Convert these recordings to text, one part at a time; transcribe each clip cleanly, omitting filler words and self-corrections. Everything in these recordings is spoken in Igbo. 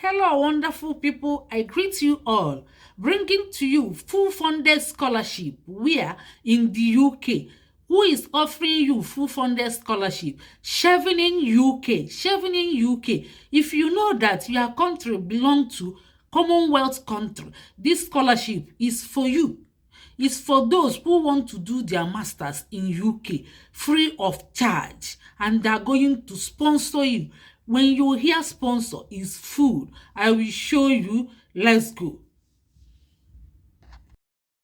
Hello, wonderful people. I greet you all, bringing to you full funded scholarship. Where in the UK? Who is offering you full funded scholarship? Chevening UK. Chevening UK. If you know that your country belong to Commonwealth country, this scholarship is for you. It's for those who want to do their masters in UK free of charge, and they're going to sponsor you. When you hear sponsor is food, I will show you. Let's go.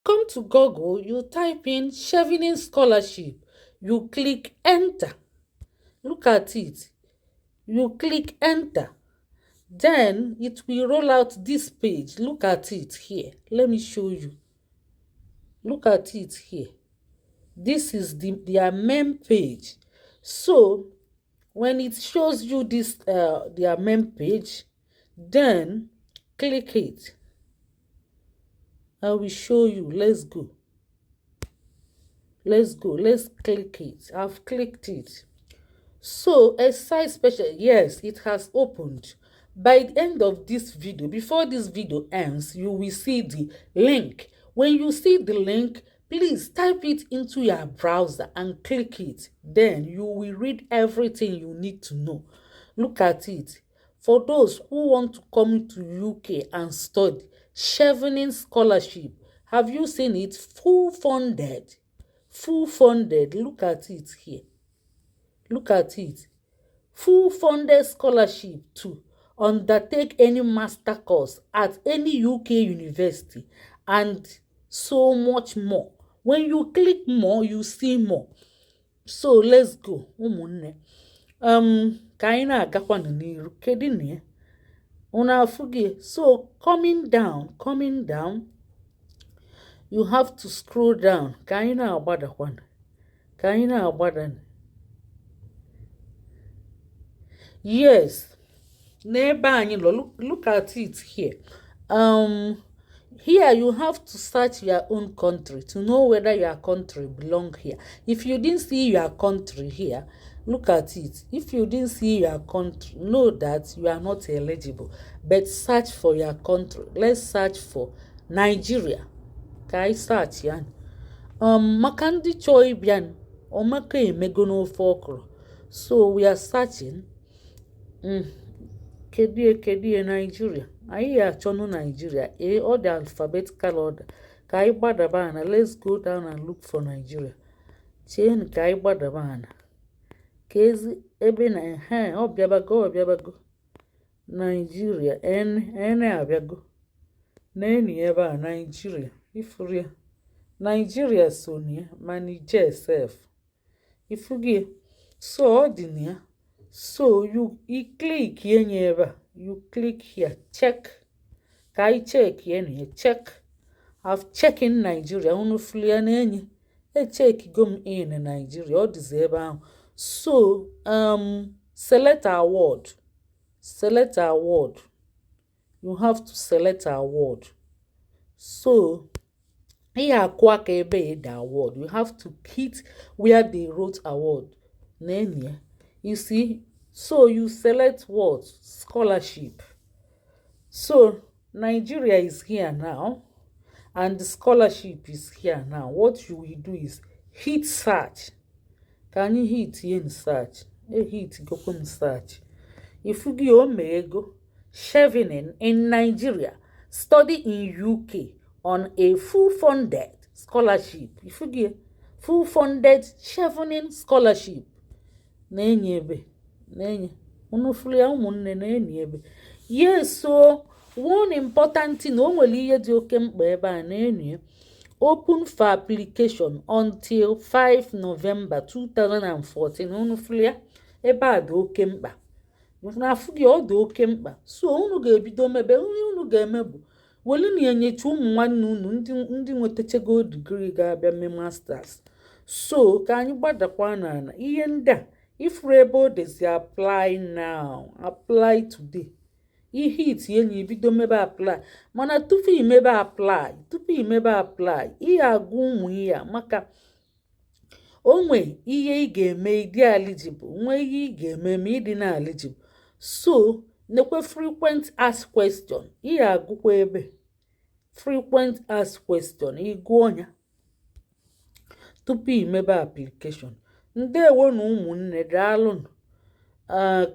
Come to Google, you type in Chevening Scholarship, you click enter. Look at it. You click enter. Then it will roll out this page. Look at it here. Let me show you. Look at it here. This is their main page. So when it shows you this their main page, then click it. I will show you. Let's go. Let's click it. I've clicked it. So a site special, yes, it has opened. By the end of this video, before this video ends, you will see the link. When you see the link, please type it into your browser and click it. Then you will read everything you need to know. Look at it. For those who want to come to UK and study, Chevening Scholarship. Have you seen it? Full funded. Full funded. Look at it here. Look at it. Full funded scholarship to undertake any master course at any UK university and so much more. When you click more, you see more. So let's go. Ụmụnne. Ka anyị na-agakwanụ n'iru. Kedu na ya? Unu afụ gị? So coming down, you have to scroll down. Ka anyị na-agbadakwanụ. Ka anyị na-agbadanụ. Yes, n'ebe anyị nọ, look at it here. Here you have to search your own country to know whether your country belong here. If you didn't see your country here, look at it. If you didn't see your country, know that you are not eligible. But search for your country. Let's search for Nigeria. Ka anyị search ya. Maka ndị chọọ ịbịa, ọmaka emego n'ofe okro. So we are searching. Kedie Nigeria. Anyị achọnụ Nigeria. All the alphabetical order. Ka anyị gbadaba ana. Let's go down and look for Nigeria. Cheen ka anyị gbadaba ana. Ka ezi ebe na ọ bịabago. Nigeria. Ene abịago. N'eni ebe a Nigeria. Ifuria. Nigeria so near. Ma Niger self. Ifugie. So ọ dị na ya. So you click here, you click here, check. Ka check here, check. I've checked in Nigeria. Unu flia nenye. Check gum in Nigeria. All this ebe. So select our word. Select our word. You have to select our word. So here kwaka ebe the award. You have to hit where they wrote award. Nenye. You see, so you select what? Scholarship. So Nigeria is here now, and the scholarship is here now. What you will do is hit search. Can you hit in search? Hit go from search. If you go mego Chevening in Nigeria, study in UK on a full funded scholarship. If you get full funded Chevening scholarship. Na-enye ebe na-enye unufuli ya ụmụnne na-enye ebe. Yes, so one important thing, o nwere ihe dị oke mkpa ebe a na-enye. Open for application until 5 November 2014. Unufuli ya ebe a dị oke mkpa. Na-afụ gị ọ dị oke mkpa. So unu ga-ebido mebe, unu ga-eme bụ weli na-enyecha ụmụ nwanne unu ndị nwetachego degree ga-abịa mee masters. So ka anyị gbadakwa n'ala ihe ndị a. If able this apply now, apply today. Ihe itinye ibido mebe apply. Mana tupu imebe apply, ihe agụ ụmụ ihe maka onwe ihe ị ga-eme ịdị eligible, nwe ihe ị ga-eme ma ịdị na eligible. So nekwe frequent asked question ihe agụkwa ebe frequent asked question ịgụọ ya tupu imebe application. Ndewo na ụmụnne daalụnụ.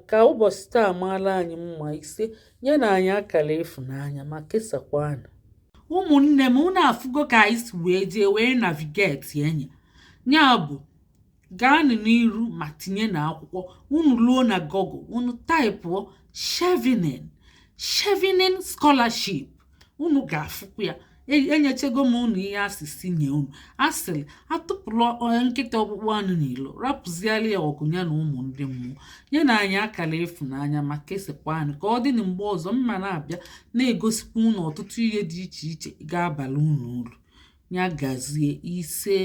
Ka ụbọchị taa maala anyị mma ise nye na anyị akara ịfụnanya ma kesakwanụ. Ụmụnne m unu afụgo ka anyị si wee jee wee navigate ya bụ gaanụ n'iru ma tinye na akwụkwọ unu luo na Google unu taịpụọ Chevening scholarship unu ga-afụkwa ya. Enyechego m unu ihe asịsị nye unu asịrị atụpụrụ nkịta ọkpụkpụ anụ n'ilo rapụziala ya ọgụ ya na ụmụ ndị mmụọ nye na anyị akara ịfụnanya ma kesakwa anyị ka ọ dị na mgbe ọzọ mma na-abịa na-egosikwa unu ọtụtụ ihe dị iche iche ga-abalị unu uru. Ya gazie ise.